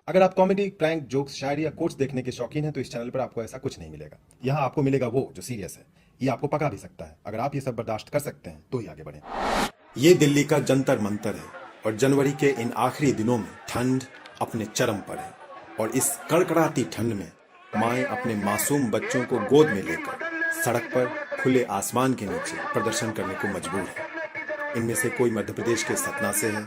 अगर आप comedy, prank, jokes, शायरी या कोट्स देखने के शौकीन हैं तो इस चैनल पर आपको ऐसा कुछ नहीं मिलेगा। यहाँ आपको मिलेगा वो जो सीरियस है। ये आपको पका भी सकता है। अगर आप ये सब बर्दाश्त कर सकते हैं तो ही आगे बढ़ें। ये दिल्ली का जंतर मंतर है और जनवरी के इन आखिरी दिनों में ठंड अपने चरम पर है और इस कड़कड़ाती ठंड में माएं अपने मासूम बच्चों को गोद में लेकर सड़क पर खुले आसमान के नीचे प्रदर्शन करने को मजबूर है। इनमें से कोई मध्य प्रदेश के सतना से है,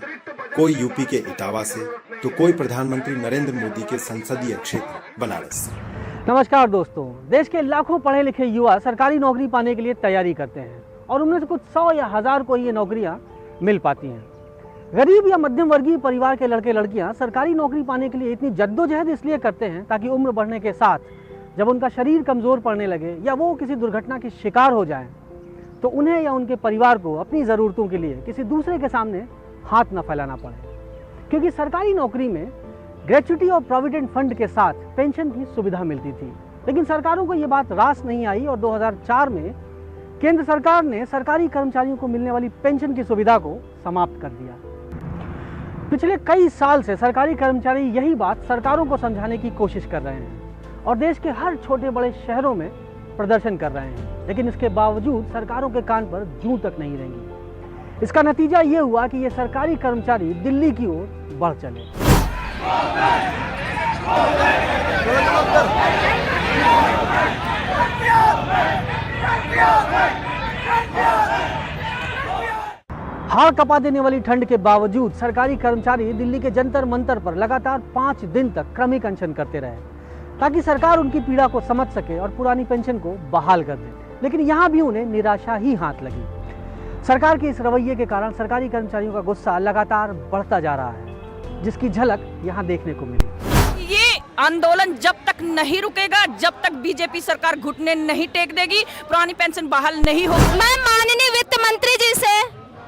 कोई यूपी के इटावा से, तो कोई प्रधानमंत्री नरेंद्र मोदी के संसदीय क्षेत्र बनारस से। नमस्कार दोस्तों, देश के लाखों पढ़े लिखे युवा सरकारी नौकरी पाने के लिए तैयारी करते हैं और उनमें से कुछ 100 या 1000 को ये नौकरियां मिल पाती हैं। गरीब या मध्यम वर्गीय परिवार के लड़के लड़कियां सरकारी नौकरी पाने के लिए इतनी जद्दोजहद इसलिए करते हैं ताकि उम्र बढ़ने के साथ जब उनका शरीर कमज़ोर पड़ने लगे या वो किसी दुर्घटना के शिकार हो जाएं, तो उन्हें या उनके परिवार को अपनी ज़रूरतों के लिए किसी दूसरे के सामने हाथ न फैलाना पड़े। क्योंकि सरकारी नौकरी में ग्रेच्युटी और प्रोविडेंट फंड के साथ पेंशन की सुविधा मिलती थी, लेकिन सरकारों को ये बात रास नहीं आई और 2004 में केंद्र सरकार ने सरकारी कर्मचारियों को मिलने वाली पेंशन की सुविधा को समाप्त कर दिया। पिछले कई साल से सरकारी कर्मचारी यही बात सरकारों को समझाने की कोशिश कर रहे हैं और देश के हर छोटे बड़े शहरों में प्रदर्शन कर रहे हैं, लेकिन इसके बावजूद सरकारों के कान पर जूं तक नहीं रेंगी। इसका नतीजा ये हुआ कि ये सरकारी कर्मचारी दिल्ली की ओर बढ़ चले। हाड़ कपा देने वाली ठंड के बावजूद सरकारी कर्मचारी दिल्ली के जंतर मंतर पर लगातार 5 दिन तक क्रमिक अनशन करते रहे ताकि सरकार उनकी पीड़ा को समझ सके और पुरानी पेंशन को बहाल कर दे। लेकिन यहाँ भी उन्हें निराशा ही हाथ लगी। सरकार के इस रवैये के कारण सरकारी कर्मचारियों का गुस्सा लगातार बढ़ता जा रहा है, जिसकी झलक यहाँ देखने को मिली। ये आंदोलन जब तक नहीं रुकेगा, जब तक बीजेपी सरकार घुटने नहीं टेक देगी, पुरानी पेंशन बहाल नहीं होगी। मैं माननीय वित्त मंत्री जी से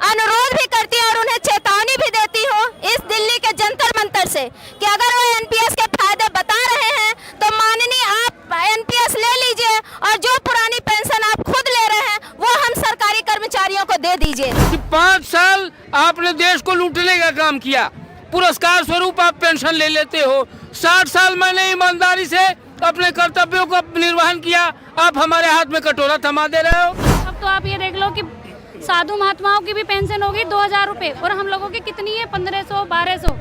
अनुरोध भी करती हूँ और उन्हें चेतावनी भी देती हूँ इस दिल्ली के जंतर मंतर से कि अगर वो एनपीएस के फायदे बता रहे हैं तो माननीय आप एनपीएस ले लीजिए और जो पुरानी पेंशन आप खुद ले रहे हैं वो हम सरकारी कर्मचारियों को दे दीजिए। 5 साल आपने देश को लूटने का काम किया, पुरस्कार स्वरूप आप पेंशन ले लेते हो। 60 साल मैंने ईमानदारी से अपने कर्तव्यों का निर्वहन किया, आप हमारे हाथ में कटोरा थमा दे रहे हो। अब तो आप ये देख लो कि साधु महात्माओं की भी पेंशन होगी 2000 रुपए और हम लोगों की कितनी है 1500 1200।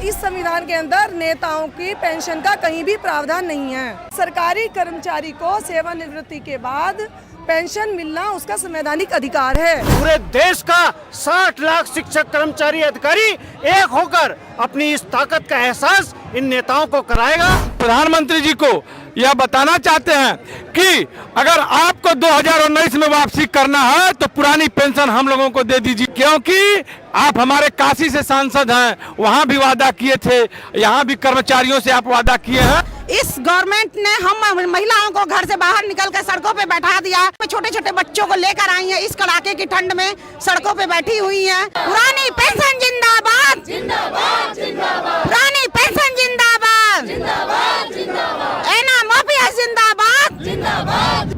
इस संविधान के अंदर नेताओं की पेंशन का कहीं भी प्रावधान नहीं है। सरकारी कर्मचारी को सेवानिवृत्ति के बाद पेंशन मिलना उसका संवैधानिक अधिकार है। पूरे देश का 60 लाख शिक्षक, कर्मचारी, अधिकारी एक होकर अपनी इस ताकत का एहसास इन नेताओं को कराएगा। प्रधानमंत्री जी को यह बताना चाहते हैं कि अगर आपको 2019 में वापसी करना है तो पुरानी पेंशन हम लोगों को दे दीजिए, क्योंकि आप हमारे काशी से सांसद हैं, वहाँ भी वादा किए थे, यहाँ भी कर्मचारियों से आप वादा किए हैं। इस गवर्नमेंट ने हम महिलाओं को घर से बाहर निकल कर सड़कों पे बैठा दिया। छोटे छोटे बच्चों को लेकर आई हैं, इस कड़ाके की ठंड में सड़कों पे बैठी हुई हैं। पुरानी पेंशन जिंदाबाद, जिंदाबाद, जिंदाबाद। पुरानी पेंशन जिंदाबाद, जिंदाबाद, जिंदाबाद। एना माफिया जिंदाबाद, जिंदाबाद।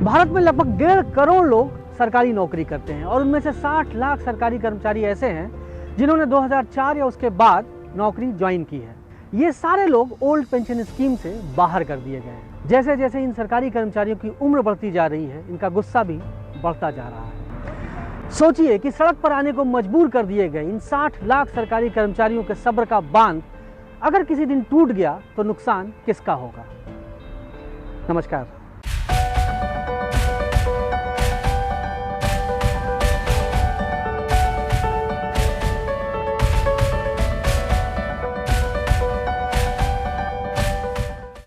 भारत में लगभग 1.5 करोड़ लोग सरकारी नौकरी करते हैं और उनमें से 60 लाख सरकारी कर्मचारी ऐसे हैं जिन्होंने 2004 या उसके बाद नौकरी ज्वाइन की है। ये सारे लोग ओल्ड पेंशन स्कीम से बाहर कर दिए गए हैं। जैसे जैसे इन सरकारी कर्मचारियों की उम्र बढ़ती जा रही है, इनका गुस्सा भी बढ़ता जा रहा है। सोचिए कि सड़क पर आने को मजबूर कर दिए गए इन 60 लाख सरकारी कर्मचारियों के सब्र का बांध अगर किसी दिन टूट गया तो नुकसान किसका होगा। नमस्कार।